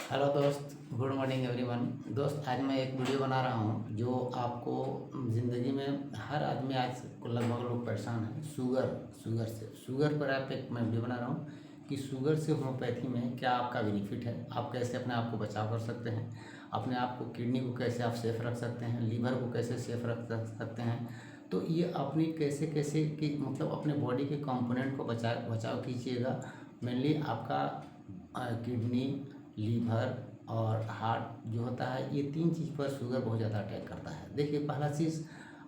Hello दोस्त, good morning everyone. दोस्त, आज मैं एक वीडियो बना रहा हूँ जो आपको ज़िंदगी में हर आदमी आज को लगभग लोग परेशान हैं शुगर पर आप एक मैं वीडियो बना रहा हूँ कि शुगर से होम्योपैथी में क्या आपका बेनिफिट है, आप कैसे अपने आप को बचाव कर सकते हैं, अपने आप को किडनी को कैसे आप सेफ रख सकते हैं, लीवर को कैसे सेफ रख सकते हैं। तो ये अपनी कैसे कैसे कि मतलब अपने बॉडी के कंपोनेंट को बचाव कीजिएगा। मेनली आपका किडनी, लीवर और हार्ट जो होता है, ये तीन चीज़ पर शुगर बहुत ज़्यादा अटैक करता है। देखिए, पहला चीज़,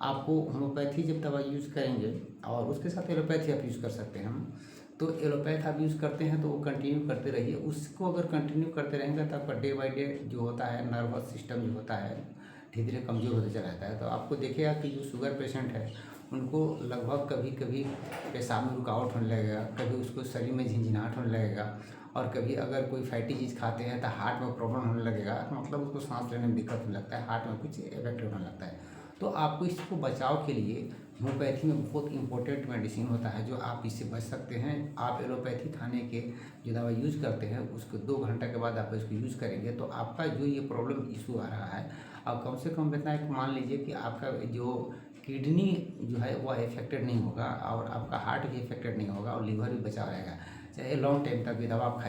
आपको होम्योपैथी जब दवा यूज़ करेंगे और उसके साथ एलोपैथी आप यूज़ कर सकते हैं। हम तो एलोपैथ आप यूज़ करते हैं तो वो कंटिन्यू करते रहिए। उसको अगर कंटिन्यू करते रहेंगे तो आपका डे बाई डे जो होता है नर्वस सिस्टम जो होता है धीरे धीरे कमज़ोर होते चला जाता है। तो आपको देखिएगा कि जो शुगर पेशेंट है उनको लगभग कभी कभी पेशाब में रुकावट होने लगेगा, कभी उसको शरीर में झिंझिनाहट होने लगेगा, और कभी अगर कोई फैटी चीज़ खाते हैं तो हार्ट में प्रॉब्लम होने लगेगा, मतलब उसको सांस लेने में दिक्कत होने लगता है, हार्ट में कुछ इफेक्ट होने लगता है। तो आपको इसको बचाव के लिए होम्योपैथी में बहुत इंपॉर्टेंट मेडिसिन होता है जो आप इससे बच सकते हैं। आप एलोपैथी खाने के जो दवा यूज़ करते हैं उसको 2 घंटे के बाद आप इसको यूज़ करेंगे तो आपका जो ये प्रॉब्लम इशू आ रहा है, अब कम से कम इतना एक मान लीजिए कि आपका जो किडनी जो है वह इफेक्टेड नहीं होगा और आपका हार्ट भी इफेक्टेड नहीं होगा और लीवर भी बचा रहेगा। चाहे लॉन्ग टाइम तक भी दवा आप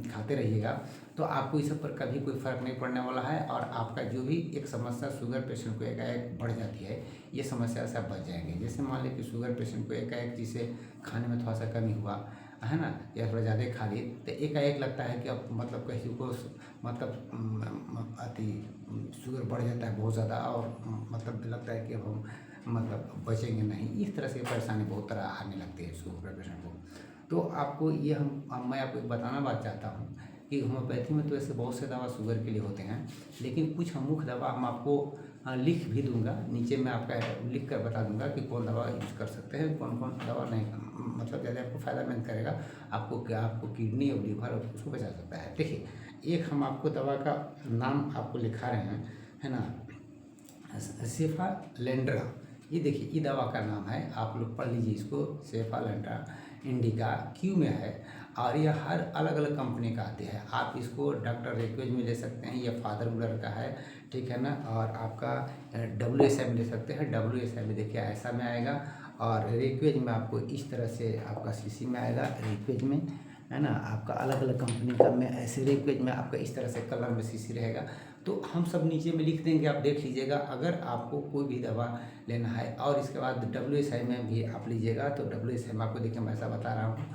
खाते रहिएगा तो आपको इस सब पर कभी कोई फ़र्क नहीं पड़ने वाला है। और आपका जो भी एक समस्या शुगर पेशेंट को एकाएक बढ़ जाती है, ये समस्या से आप बच जाएंगे। जैसे मान लें कि शुगर पेशेंट को एकाएक जिसे खाने में थोड़ा सा कमी हुआ है ना, या थोड़ा ज़्यादा खा लिए तो एकाएक लगता है कि अब मतलब किसी को मतलब अति शुगर बढ़ जाता है बहुत ज़्यादा, और मतलब लगता है कि अब हम मतलब बचेंगे नहीं, इस तरह से परेशानी बहुत तरह आने लगती है शुगर पेशेंट को। तो आपको ये मैं आपको एक बताना बात चाहता हूँ कि होम्योपैथी में तो ऐसे बहुत से दवा शुगर के लिए होते हैं, लेकिन कुछ मुख्य दवा हम आपको लिख भी दूंगा, नीचे मैं आपका लिख कर बता दूंगा कि कौन दवा यूज़ कर सकते हैं, कौन कौन दवा नहीं, मतलब ज़्यादा आपको फ़ायदामंद करेगा, आपको किडनी और लीवर और उसको बचा सकता है। देखिए, एक हम आपको दवा का नाम आपको लिखा रहे हैं, है ना, सेफालेंड्रा। ये देखिए, ये दवा का नाम है, आप लोग पढ़ लीजिए इसको। सेफालेंड्रा इंडिका क्यू में है और यह हर अलग अलग कंपनी का आते हैं। आप इसको डॉक्टर रेक्वेज में ले सकते हैं, यह फादर मुलर का है, ठीक है ना। और आपका WSI में ले सकते हैं, WSI में देखिए ऐसा में आएगा, और रेक्वेज में आपको इस तरह से आपका CC में आएगा, रेक्वेज में, है ना। आपका अलग अलग कंपनी का में ऐसे रेक्वेज में आपका इस तरह से कलर में CC रहेगा। तो हम सब नीचे में लिख देंगे, आप देख लीजिएगा। अगर आपको कोई भी दवा लेना है और इसके बाद WSI में भी आप लीजिएगा तो WSI में आपको देखिए मैं ऐसा बता रहा हूँ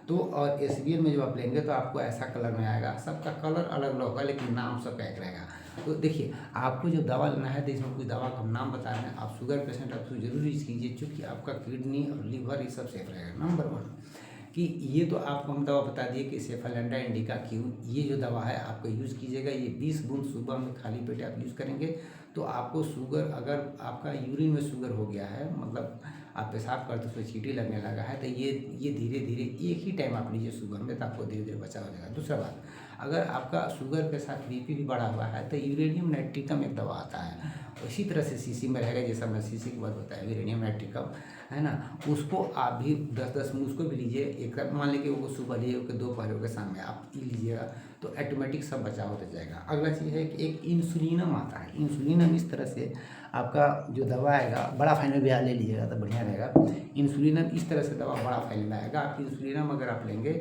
तो, और SBL में जो आप लेंगे तो आपको ऐसा कलर में आएगा। सबका कलर अलग अलग होगा लेकिन नाम सबका एक रहेगा। तो देखिए, आपको जो दवा लेना है तो इसमें कुछ दवा का हम नाम बता रहे हैं। आप शुगर पेशेंट आप जरूर यूज़ कीजिए, चूँकि आपका किडनी और लीवर ये सब सेफ रहेगा। नंबर 1 कि ये तो आपको हम दवा बता दिए कि सेफालेंड्रा इंडिका क्यू, ये जो दवा है आपको यूज़ कीजिएगा। ये 20 बूंद सुबह में खाली पेट आप यूज़ करेंगे तो आपको शुगर, अगर आपका यूरिन में शुगर हो गया है, मतलब आप पेशाब करते उसमें चींटी लगने लगा है, तो ये धीरे धीरे एक ही टाइम आप लीजिए सुबह में, तो आपको धीरे धीरे बचा हो जाएगा। दूसरा बात, अगर आपका शुगर के साथ BP भी बढ़ा हुआ है तो यूरेनियम नाइट्रिकम एक दवा आता है, इसी तरह से CC में रहेगा, जैसा मैं CC की बात बताया, यूरेनियम नाइट्रिकम, है ना। उसको आप भी 10-10 में उसको भी लीजिए। एक मान लीजिए वो सुबह लीजिए, ओके, दोपहर हो के शाम में आप लीजिएगा तो ऑटोमेटिक सब बचाव होता जाएगा। अगला चीज़ है कि एक इंसुलिनम आता है। इंसुलिनम इस तरह से आपका जो दवा आएगा, बड़ा फाइल में भी ले लीजिएगा तो बढ़िया रहेगा। इंसुलिनम इस तरह से दवा बड़ा फाइल में आएगा। आप इंसुलिनम अगर आप लेंगे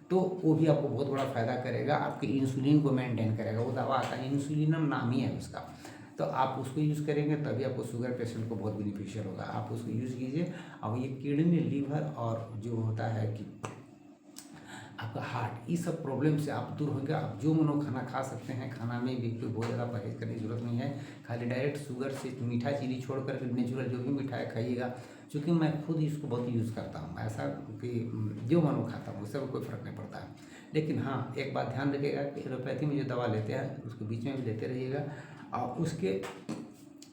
तो वो भी आपको बहुत बड़ा फ़ायदा करेगा, आपके इंसुलिन को मेंटेन करेगा। वो दवा आता है, इंसुलिनम नाम ही है उसका। तो आप उसको यूज़ करेंगे तभी आपको शुगर पेशेंट को बहुत बेनिफिशियल होगा। आप उसको यूज़ कीजिए। और ये किडनी, लीवर और जो होता है कि आपका हार्ट, इस सब प्रॉब्लम से आप दूर होंगे। आप जो मनो खाना खा सकते हैं, खाना में भी कोई बहुत ज़्यादा परहेज करने की ज़रूरत नहीं है। खाली डायरेक्ट शुगर से मीठा चीज़ छोड़ कर नेचुरल जो भी मिठाई खाइएगा। चूँकि मैं खुद इसको बहुत यूज़ करता हूँ, ऐसा कि जो मनो खाता हूँ उससे कोई फ़र्क नहीं पड़ता है। लेकिन हाँ, एक बात ध्यान रखिएगा कि एलोपैथी में जो दवा लेते हैं उसके बीच में भी लेते रहिएगा, और उसके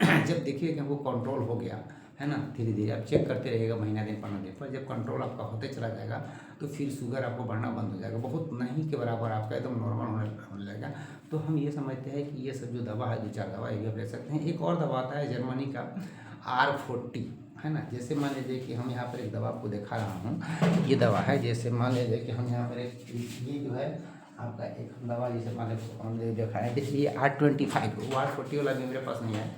जब देखिए कि हमको कंट्रोल हो गया है ना, धीरे धीरे आप चेक करते रहिएगा, महीना दिन 15 दिन पर। जब कंट्रोल आपका होते चला जाएगा तो फिर शुगर आपको बढ़ना बंद हो जाएगा, बहुत नहीं के बराबर आपका एकदम नॉर्मल होने लगेगा। तो हम ये समझते हैं कि ये सब जो दवा है, 2-4 दवा ये भी आप ले सकते हैं। एक और दवा आता है जर्मनी का R40, है ना। जैसे मान लीजिए कि हम यहाँ पर एक दवा आपको दिखा रहा हूँ, ये दवा है। जैसे मान लीजिए कि हम यहाँ पर एक ये जो है आपका एक दवा जैसे मान लो हमने देखा है, देखिए R25 वो R40 वाला भी मेरे पास नहीं है,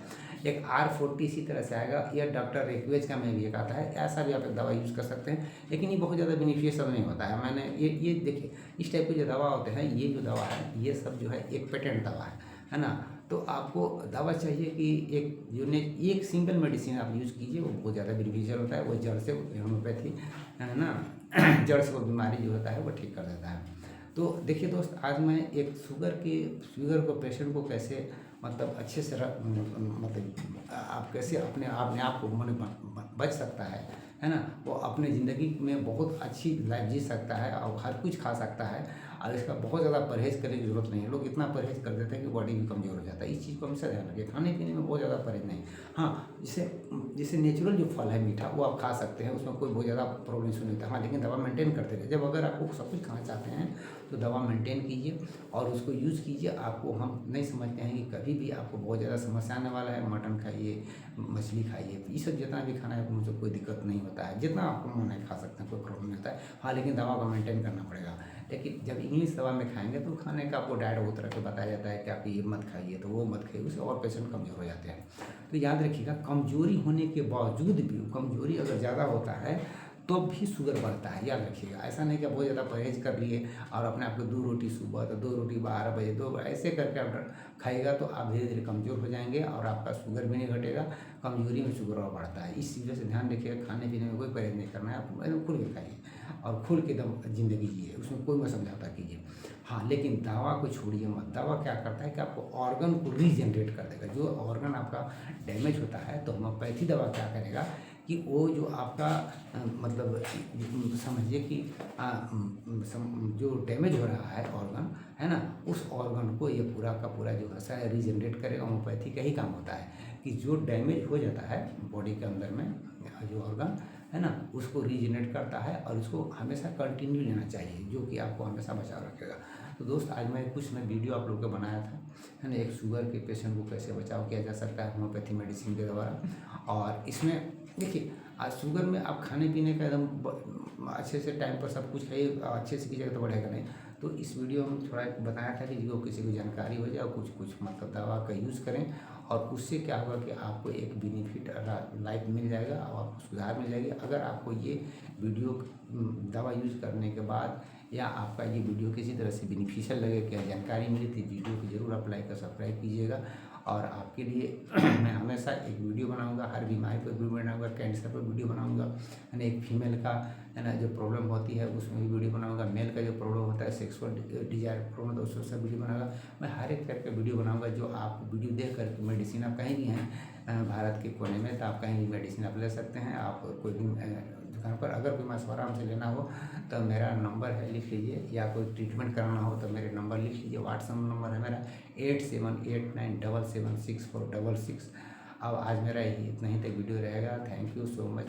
एक R40 इसी तरह से आएगा। यह डॉक्टर रेक्वेज का में भी एक आता है, ऐसा भी आप एक दवा यूज़ कर सकते हैं, लेकिन ये बहुत ज़्यादा बेनिफिशियल नहीं होता है। मैंने ये देखिए इस टाइप के जो दवा होते हैं, ये जो दवा है ये सब जो है एक पेटेंट दवा है ना। तो आपको दवा चाहिए कि एक यूनिक एक सिंगल मेडिसिन आप यूज़ कीजिए, वो बहुत ज़्यादा बेनिफिशियल होता है। वो जड़ से होम्योपैथी है ना जड़ से वो बीमारी जो होता है वो ठीक कर देता है। तो देखिए दोस्त, आज मैं एक शुगर को पेशेंट को कैसे मतलब अच्छे से मतलब आप कैसे अपने आप को मन बच सकता है ना, वो अपने ज़िंदगी में बहुत अच्छी लाइफ जी सकता है और हर कुछ खा सकता है, और इसका बहुत ज़्यादा परहेज़ करने की ज़रूरत नहीं है। लोग इतना परहेज़ कर देते हैं कि बॉडी भी कमज़ोर हो जाता है। इस चीज़ को हमेशा ध्यान रखिए, खाने पीने में बहुत ज़्यादा परहेज़ नहीं। हाँ, जैसे नेचुरल जो फल है मीठा वो आप खा सकते हैं, उसमें कोई बहुत ज़्यादा प्रॉब्लम नहीं होता। हाँ, लेकिन दवा मेंटेन करते रहिए। जब अगर आपको सब कुछ खाना चाहते हैं तो दवा मेंटेन कीजिए और उसको यूज़ कीजिए। आपको हम नहीं समझते हैं कि कभी भी आपको बहुत ज़्यादा समस्या आने वाला है। मटन खाइए, मछली खाइए, तो ये सब जितना भी खाना है मुझे कोई दिक्कत नहीं होता है, जितना आपको मन है खा सकते हैं, कोई प्रॉब्लम नहीं होता है। हाँ, लेकिन दवा को मेंटेन करना पड़ेगा। लेकिन जब इंग्लिश दवा में खाएंगे तो खाने का आपको डाइट बहुत तरह के बताया जाता है कि आप ये मत खाइए तो वो मत खाइए, उससे और पेशेंट कमज़ोर हो जाते हैं। तो याद रखिएगा, कमज़ोरी होने के बावजूद भी कमज़ोरी अगर ज़्यादा होता है तो भी शुगर बढ़ता है, याद रखिएगा। ऐसा नहीं कि बहुत ज़्यादा परहेज़ कर लिए और अपने आप को 2 रोटी सुबह तो 2 रोटी 12 बजे 2 ऐसे करके आप खाइएगा तो आप धीरे धीरे कमज़ोर हो जाएंगे और आपका शुगर भी नहीं घटेगा, कमज़ोरी में शुगर और बढ़ता है। इस वजह से ध्यान रखिएगा, खाने पीने में कोई परहेज़ नहीं करना है, आप एकदम खुल के खाइए और खुल के एकदम ज़िंदगी जिए, उसमें कोई मत समझौता कीजिए। हाँ, लेकिन दवा को छोड़िए मत। दवा क्या करता है कि आपको ऑर्गन को रीजनरेट कर देगा। जो ऑर्गन आपका डैमेज होता है तो होम्योपैथी दवा क्या करेगा कि वो जो आपका मतलब समझिए कि जो डैमेज हो रहा है ऑर्गन है ना, उस ऑर्गन को ये पूरा का पूरा जो है रीजनरेट करेगा। होम्योपैथी का ही काम होता है कि जो डैमेज हो जाता है बॉडी के अंदर में जो ऑर्गन है ना, उसको रीजनरेट करता है और उसको हमेशा कंटिन्यू लेना चाहिए, जो कि आपको हमेशा बचाव रखेगा। तो दोस्त, आज मैं वीडियो आप लोग को बनाया था है ना, एक शुगर के पेशेंट को कैसे बचाव किया जा सकता है होम्योपैथी मेडिसिन के द्वारा। और इसमें देखिए, आज शुगर में आप खाने पीने का एकदम अच्छे से टाइम पर सब कुछ खाइए, अच्छे से कीजिएगा तो बढ़ेगा नहीं। तो इस वीडियो में थोड़ा बताया था कि जो किसी को जानकारी हो जाए, कुछ मतलब दवा का यूज़ करें और उससे क्या होगा कि आपको एक बेनिफिट लाइफ मिल जाएगा और आपको सुधार मिल जाएगी। अगर आपको ये वीडियो दवा यूज़ करने के बाद या आपका ये वीडियो किसी तरह से बेनिफिशियल लगे, क्या जानकारी मिली थी, वीडियो को ज़रूर आप लाइक और सब्सक्राइब कीजिएगा। और आपके लिए मैं हमेशा एक वीडियो बनाऊंगा, हर बीमारी पर वीडियो बनाऊंगा, कैंसर पर वीडियो बनाऊंगा है ना, एक फीमेल का है ना जो प्रॉब्लम होती है उसमें भी वीडियो बनाऊंगा, मेल का जो प्रॉब्लम होता है सेक्सुअल डिजायर प्रॉब्लम होता है उसमें सब वीडियो बनाऊंगा। मैं हर एक टाइप का वीडियो बनाऊंगा जो आप वीडियो देख कर मेडिसिन आप कहीं भी हैं भारत के कोने में तो आप कहीं भी मेडिसिन आप ले सकते हैं। आप कोई भी दुकान पर अगर कोई मशवरा हमसे लेना हो तो मेरा नंबर है, लिख लीजिए, या कोई ट्रीटमेंट कराना हो तो मेरे नंबर लिख लीजिए। व्हाट्सअप नंबर है मेरा 8789776466। अब आज मेरा इतना ही तक वीडियो रहेगा। Thank you so much.